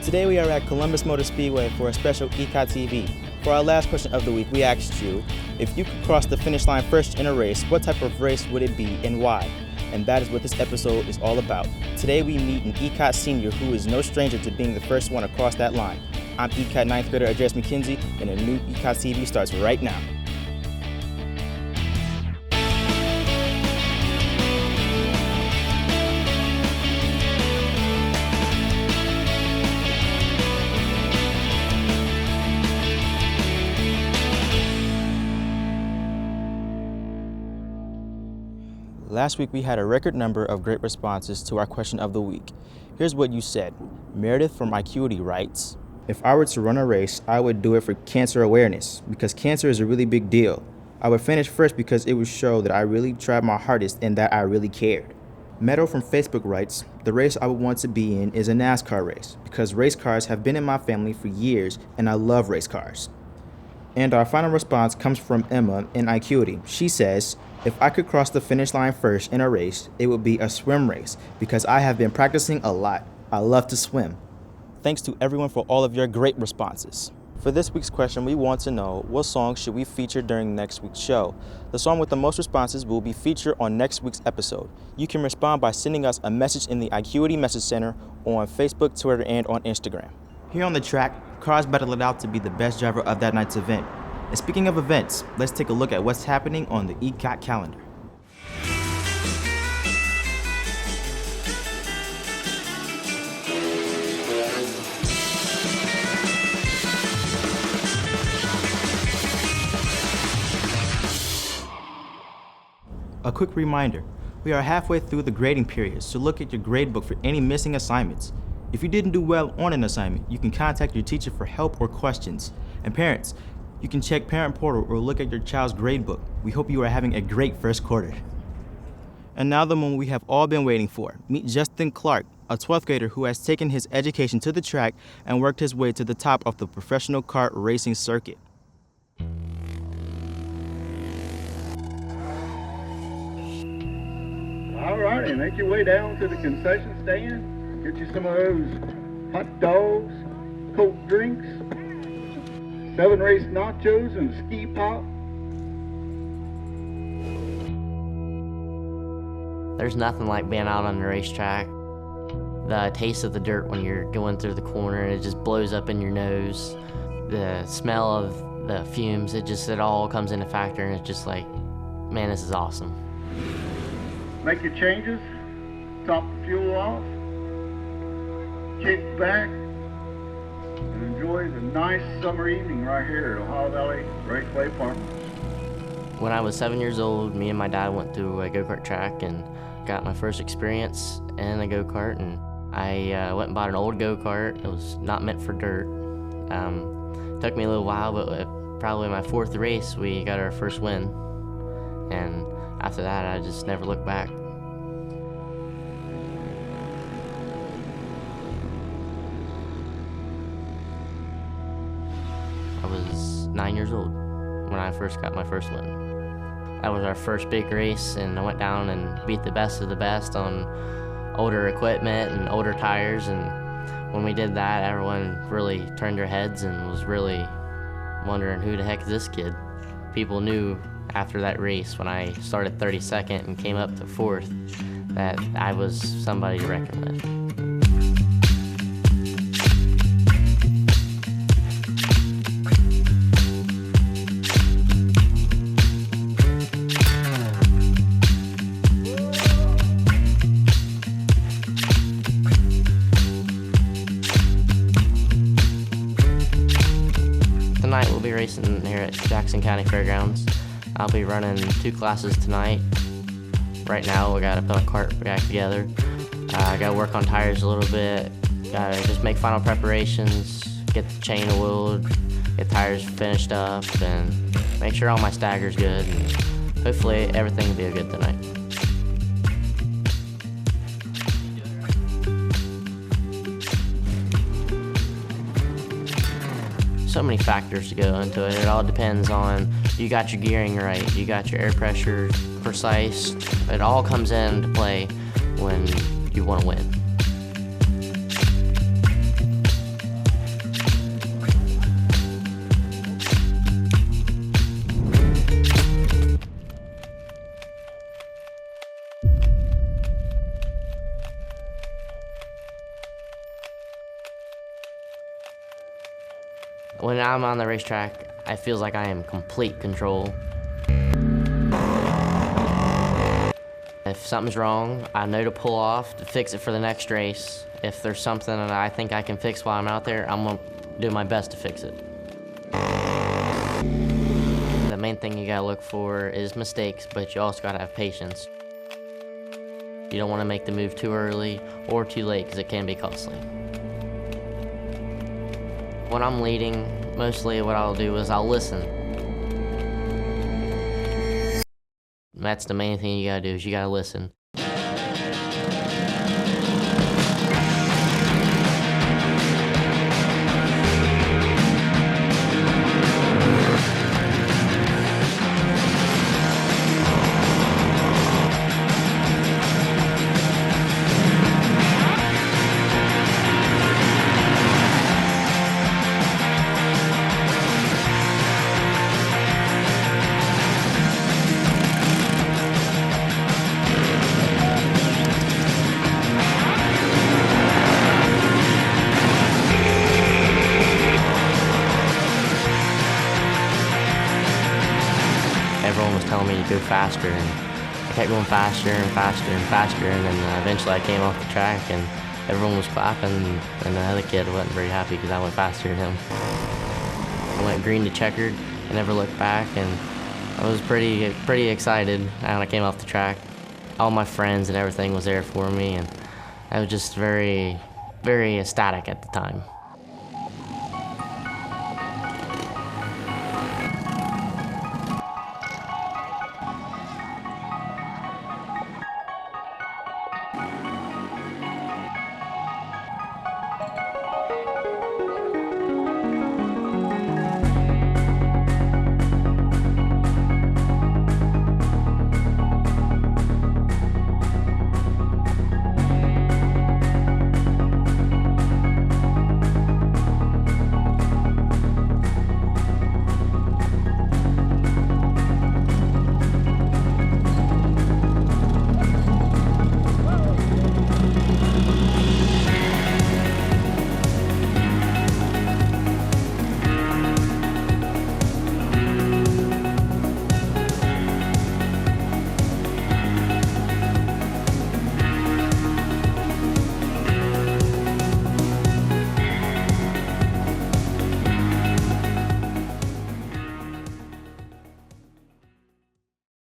Today we are at Columbus Motor Speedway for a special ECOTtv. For our last question of the week, we asked you, if you could cross the finish line first in a race, what type of race would it be and why? And that is what this episode is all about. Today we meet an Ecot senior who is no stranger to being the first one across that line. I'm Ecot 9th grader Adrius McKenzie, and a new ECOTtv starts right now. Last week we had a record number of great responses to our question of the week. Here's what you said. Meredith from Ecot writes, if I were to run a race, I would do it for cancer awareness because cancer is a really big deal. I would finish first because it would show that I really tried my hardest and that I really cared. Meadow from Facebook writes, the race I would want to be in is a NASCAR race because race cars have been in my family for years and I love race cars. And our final response comes from Emma in Ecot. She says, if I could cross the finish line first in a race, it would be a swim race because I have been practicing a lot. I love to swim. Thanks to everyone for all of your great responses. For this week's question, we want to know what song should we feature during next week's show. The song with the most responses will be featured on next week's episode. You can respond by sending us a message in the Ecot Message Center on Facebook, Twitter, and on Instagram. Here on the track, cars battle it out to be the best driver of that night's event. And speaking of events, let's take a look at what's happening on the Ecot calendar. A quick reminder, we are halfway through the grading period, so look at your gradebook for any missing assignments. If you didn't do well on an assignment, you can contact your teacher for help or questions. And parents, you can check Parent Portal or look at your child's gradebook. We hope you are having a great first quarter. And now the moment we have all been waiting for. Meet Justin Clark, a 12th grader who has taken his education to the track and worked his way to the top of the professional kart racing circuit. All righty, make your way down to the concession stand. Get you some of those hot dogs, Coke drinks, 7 race nachos, and ski pop. There's nothing like being out on the racetrack. The taste of the dirt when you're going through the corner, it just blows up in your nose. The smell of the fumes, it all comes into factor, and it's just like, man, this is awesome. Make your changes, top the fuel off, kick back, and enjoy the nice summer evening right here at Ohio Valley Raceway Park. When I was 7 years old, me and my dad went through a go-kart track and got my first experience in a go-kart, and I went and bought an old go-kart. It was not meant for dirt. Took me a little while, but at probably my 4th race, we got our first win. And after that, I just never looked back. I was 9 years old when I first got my first win. That was our first big race, and I went down and beat the best of the best on older equipment and older tires, and when we did that, everyone really turned their heads and was really wondering, who the heck is this kid? People knew after that race, when I started 32nd and came up to 4th, that I was somebody to reckon with. Tonight we'll be racing here at Jackson County Fairgrounds. I'll be running 2 classes tonight. Right now, we gotta put a cart back together. I gotta work on tires a little bit. Gotta just make final preparations, get the chain oiled, get tires finished up, and make sure all my stagger's good. And hopefully, everything will be good tonight. So many factors to go into it. It all depends on, you got your gearing right, you got your air pressure precise. It all comes into play when you want to win. When I'm on the racetrack, I feel like I am complete control. If something's wrong, I know to pull off to fix it for the next race. If there's something that I think I can fix while I'm out there, I'm gonna do my best to fix it. The main thing you gotta look for is mistakes, but you also gotta have patience. You don't wanna make the move too early or too late because it can be costly. When I'm leading, mostly what I'll do is I'll listen. That's the main thing you gotta do, is you gotta listen. Everyone was telling me to go faster, and I kept going faster and faster and faster, and then eventually I came off the track and everyone was clapping, and the other kid wasn't very happy because I went faster than him. I went green to checkered and never looked back, and I was pretty excited when I came off the track. All my friends and everything was there for me, and I was just very, very ecstatic at the time.